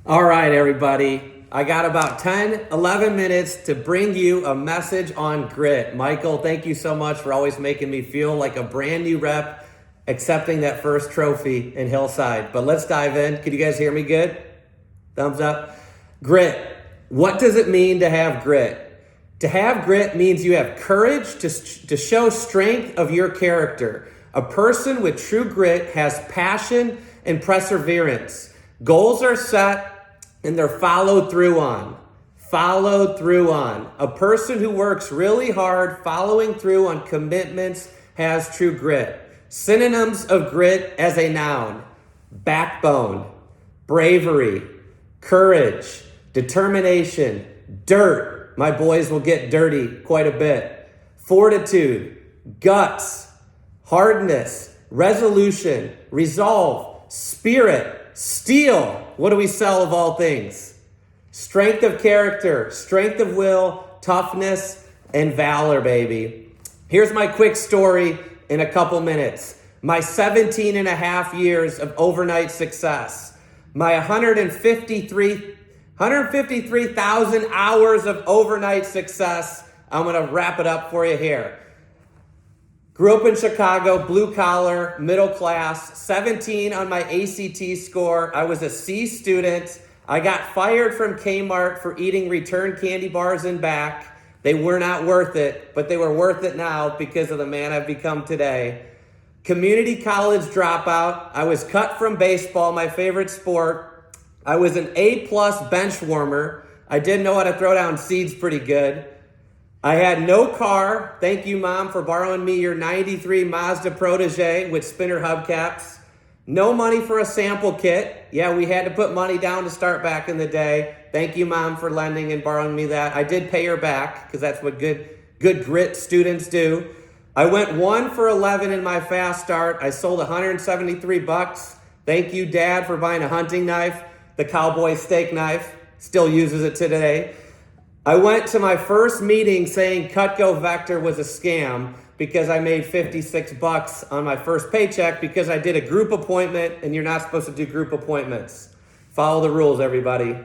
All right, everybody. I got about 10, 11 minutes to bring you a message on grit. Michael, thank you so much for always making me feel like a brand new rep accepting that first trophy in Hillside. But let's dive in. Can you guys hear me good? Thumbs up. Grit. What does it mean to have grit? To have grit means you have courage to show strength of your character. A person with true grit has passion and perseverance. Goals are set and they're followed through on. Followed through on. A person who works really hard following through on commitments has true grit. Synonyms of grit as a noun: backbone, bravery, courage, determination, dirt. My boys will get dirty quite a bit. Fortitude, guts, hardness, resolution, resolve, spirit, steel. What do we sell of all things? Strength of character, strength of will, toughness, and valor, baby. Here's my quick story in a couple minutes. My 17 and a half years of overnight success. My 153,000 hours of overnight success. I'm going to wrap it up for you here. Grew up in Chicago, blue collar, middle class, 17 on my ACT score. I was a C student. I got fired from Kmart for eating returned candy bars and back. They were not worth it, but they were worth it now because of the man I've become today. Community college dropout. I was cut from baseball, my favorite sport. I was an A+ bench warmer. I did know how to throw down seeds pretty good. I had no car. Thank you, Mom, for borrowing me your 93 Mazda Protege with spinner hubcaps. No money for a sample kit. Yeah, we had to put money down to start back in the day. Thank you, Mom, for lending and borrowing me that. I did pay her back because that's what good grit students do. I went 1 for 11 in my fast start. I sold $173. Thank you, Dad, for buying a hunting knife, the cowboy steak knife. Still uses it today. I went to my first meeting saying Cutco Vector was a scam because I made $56 on my first paycheck because I did a group appointment, and you're not supposed to do group appointments. Follow the rules, everybody.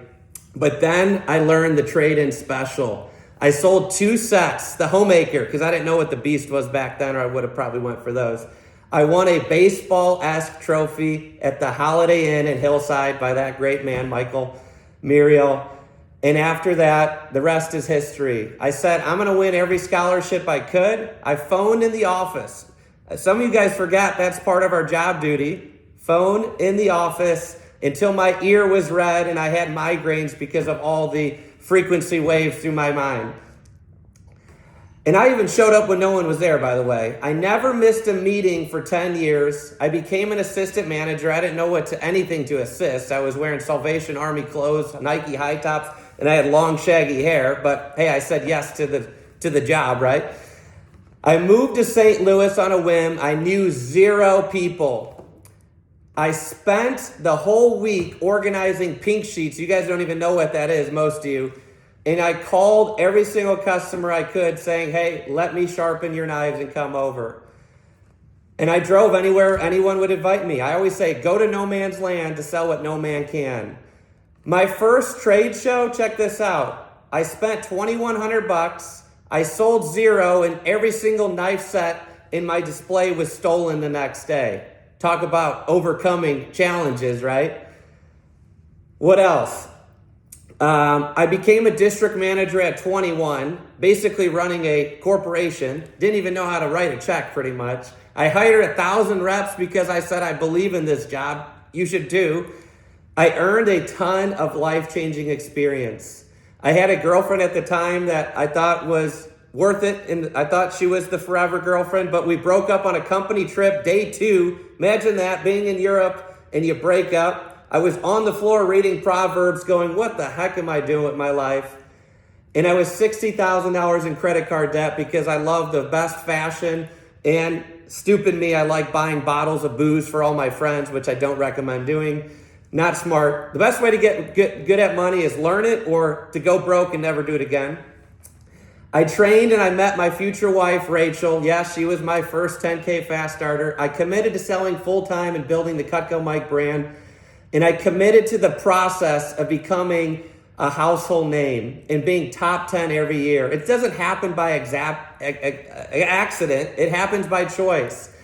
But then I learned the trade-in special. I sold 2 sets, the Homemaker, because I didn't know what the Beast was back then, or I would have probably went for those. I won a baseball-esque trophy at the Holiday Inn in Hillside by that great man, Michael Muriel. And after that, the rest is history. I said, I'm going to win every scholarship I could. I phoned in the office. Some of you guys forgot that's part of our job duty. Phone in the office until my ear was red and I had migraines because of all the frequency waves through my mind. And I even showed up when no one was there, by the way. I never missed a meeting for 10 years. I became an assistant manager. I didn't know anything to assist. I was wearing Salvation Army clothes, Nike high tops, and I had long shaggy hair, but hey, I said yes to the job, right? I moved to St. Louis on a whim. I knew 0 people. I spent the whole week organizing pink sheets. You guys don't even know what that is, most of you. And I called every single customer I could saying, hey, let me sharpen your knives and come over. And I drove anywhere anyone would invite me. I always say, go to no man's land to sell what no man can. My first trade show, check this out. I spent $2,100. I sold 0, and every single knife set in my display was stolen the next day. Talk about overcoming challenges, right? What else? I became a district manager at 21, basically running a corporation. Didn't even know how to write a check, pretty much. I hired 1,000 reps because I said I believe in this job. You should too. I earned a ton of life-changing experience. I had a girlfriend at the time that I thought was worth it, and I thought she was the forever girlfriend, but we broke up on a company trip, day 2. Imagine that, being in Europe, and you break up. I was on the floor reading Proverbs going, what the heck am I doing with my life? And I was $60,000 in credit card debt because I love the best fashion, and stupid me, I like buying bottles of booze for all my friends, which I don't recommend doing. Not smart. The best way to get good at money is learn it or to go broke and never do it again. I trained and I met my future wife, Rachel. Yes, she was my first 10K fast starter. I committed to selling full-time and building the Cutco mic brand. And I committed to the process of becoming a household name and being top 10 every year. It doesn't happen by accident. It happens by choice.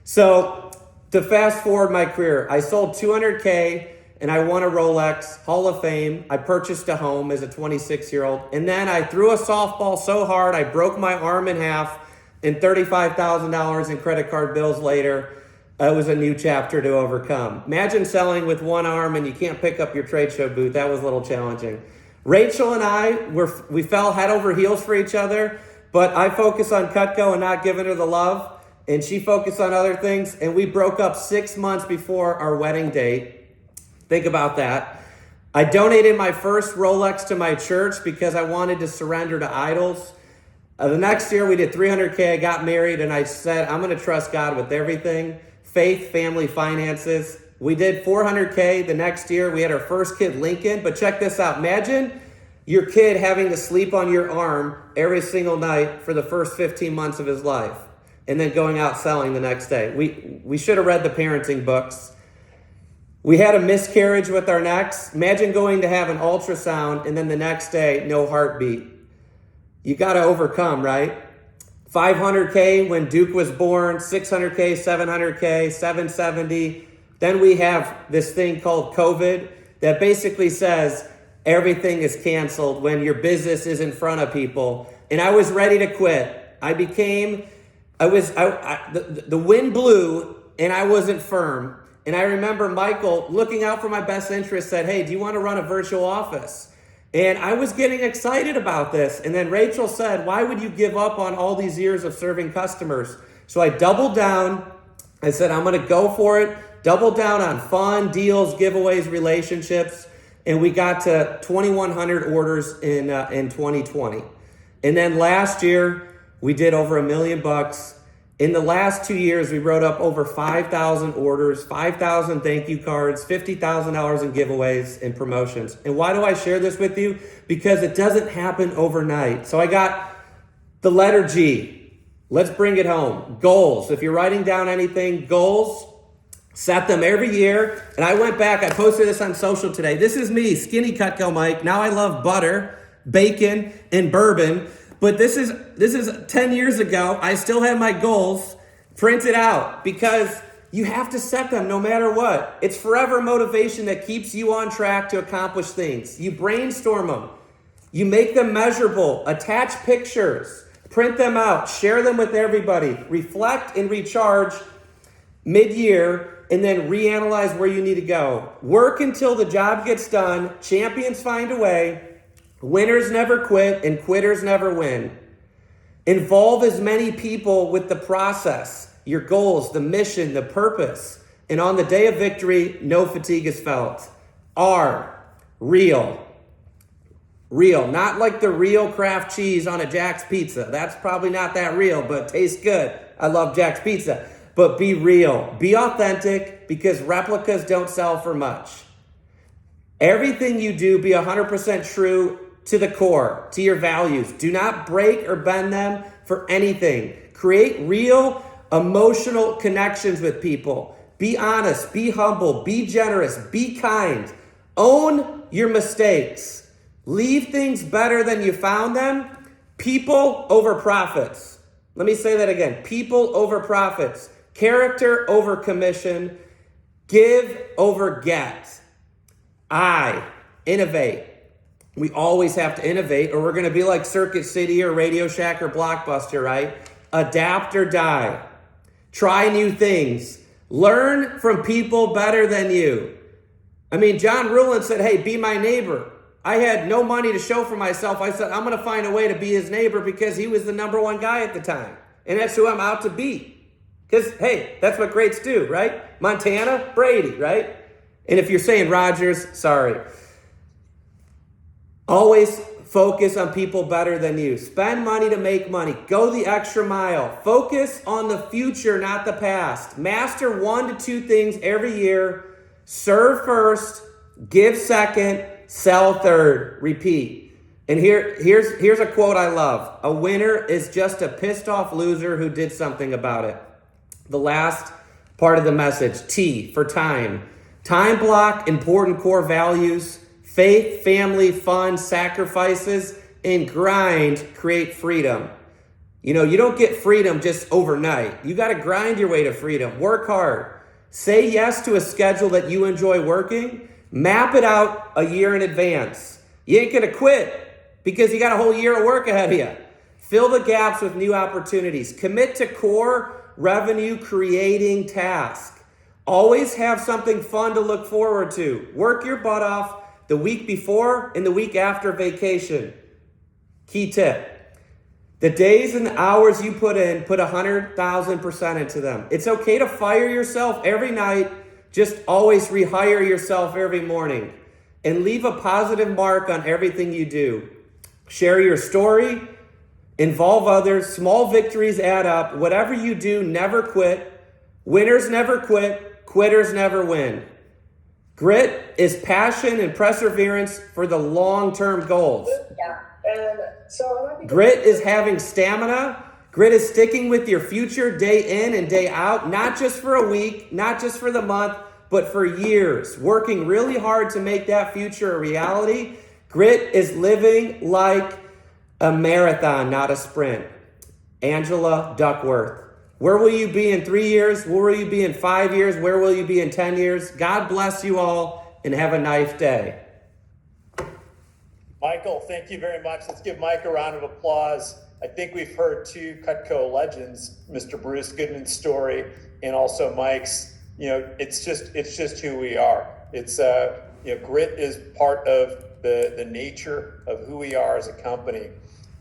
So to fast forward my career, I sold 200K and I won a Rolex Hall of Fame. I purchased a home as a 26-year-old. And then I threw a softball so hard, I broke my arm in half, and $35,000 in credit card bills later, it was a new chapter to overcome. Imagine selling with one arm and you can't pick up your trade show booth. That was a little challenging. Rachel and I, we fell head over heels for each other, but I focused on Cutco and not giving her the love, and she focused on other things, and we broke up 6 months before our wedding date. Think about that. I donated my first Rolex to my church because I wanted to surrender to idols. The next year we did 300K, I got married, and I said, I'm going to trust God with everything. Faith, family, finances. We did 400K. The next year we had our first kid, Lincoln. But check this out. Imagine your kid having to sleep on your arm every single night for the first 15 months of his life and then going out selling the next day. We should have read the parenting books. We had a miscarriage with our necks. Imagine going to have an ultrasound and then the next day, no heartbeat. You got to overcome, right? 500K when Duke was born, 600K, 700K, 770. Then we have this thing called COVID that basically says everything is canceled when your business is in front of people. And I was ready to quit. The wind blew and I wasn't firm. And I remember Michael, looking out for my best interest, said, hey, do you want to run a virtual office? And I was getting excited about this. And then Rachel said, why would you give up on all these years of serving customers? So I doubled down. I said, I'm going to go for it. Doubled down on fun, deals, giveaways, relationships. And we got to 2,100 orders in 2020. And then last year, we did over $1 million. In the last 2 years, we wrote up over 5,000 orders, 5,000 thank you cards, $50,000 in giveaways and promotions. And why do I share this with you? Because it doesn't happen overnight. So I got the letter G. Let's bring it home. Goals. If you're writing down anything, goals, set them every year. And I went back, I posted this on social today. This is me, skinny Cutco Mike. Now I love butter, bacon, and bourbon. But this is 10 years ago. I still have my goals printed out because you have to set them no matter what. It's forever motivation that keeps you on track to accomplish things. You brainstorm them. You make them measurable. Attach pictures. Print them out. Share them with everybody. Reflect and recharge mid-year and then reanalyze where you need to go. Work until the job gets done. Champions find a way. Winners never quit and quitters never win. Involve as many people with the process, your goals, the mission, the purpose. And on the day of victory, no fatigue is felt. R, real. Real, not like the real Kraft cheese on a Jack's Pizza. That's probably not that real, but tastes good. I love Jack's Pizza. But be real, be authentic because replicas don't sell for much. Everything you do, be 100% true to the core, to your values. Do not break or bend them for anything. Create real emotional connections with people. Be honest, be humble, be generous, be kind. Own your mistakes. Leave things better than you found them. People over profits. Let me say that again. People over profits. Character over commission. Give over get. I, innovate. We always have to innovate or we're going to be like Circuit City or Radio Shack or Blockbuster, right? Adapt or die. Try new things. Learn from people better than you. I mean, John Ruhlin said, hey, be my neighbor. I had no money to show for myself. I said, I'm going to find a way to be his neighbor because he was the number one guy at the time. And that's who I'm out to be. Because, hey, that's what greats do, right? Montana, Brady, right? And if you're saying Rodgers, sorry. Always focus on people better than you. Spend money to make money. Go the extra mile. Focus on the future, not the past. Master 1 to 2 things every year. Serve first, give second, sell third. Repeat. And here's a quote I love. A winner is just a pissed off loser who did something about it. The last part of the message, T for time. Time block important core values. Faith, family, fun, sacrifices, and grind create freedom. You know, you don't get freedom just overnight. You got to grind your way to freedom. Work hard. Say yes to a schedule that you enjoy working. Map it out a year in advance. You ain't going to quit because you got a whole year of work ahead of you. Fill the gaps with new opportunities. Commit to core revenue creating tasks. Always have something fun to look forward to. Work your butt off the week before and the week after vacation. Key tip. The days and the hours you put in, put 100,000% into them. It's okay to fire yourself every night. Just always rehire yourself every morning and leave a positive mark on everything you do. Share your story, involve others. Small victories add up. Whatever you do, never quit. Winners never quit. Quitters never win. Grit is passion and perseverance for the long-term goals. Grit is having stamina. Grit is sticking with your future day in and day out, not just for a week, not just for the month, but for years, working really hard to make that future a reality. Grit is living like a marathon, not a sprint. Angela Duckworth. Where will you be in 3 years? Where will you be in 5 years? Where will you be in 10 years? God bless you all and have a nice day. Michael, thank you very much. Let's give Mike a round of applause. I think we've heard two Cutco legends, Mr. Bruce Goodman's story and also Mike's. You know, it's just who we are. It's grit is part of the nature of who we are as a company.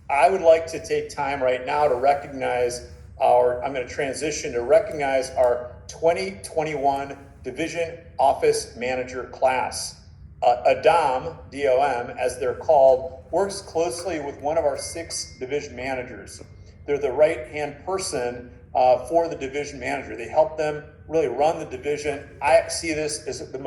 I would like to take time right now to recognize I'm going to transition to recognize our 2021 Division Office Manager class. ADOM, D-O-M, as they're called, works closely with one of our 6 division managers. They're the right-hand person for the division manager. They help them really run the division. I see this as the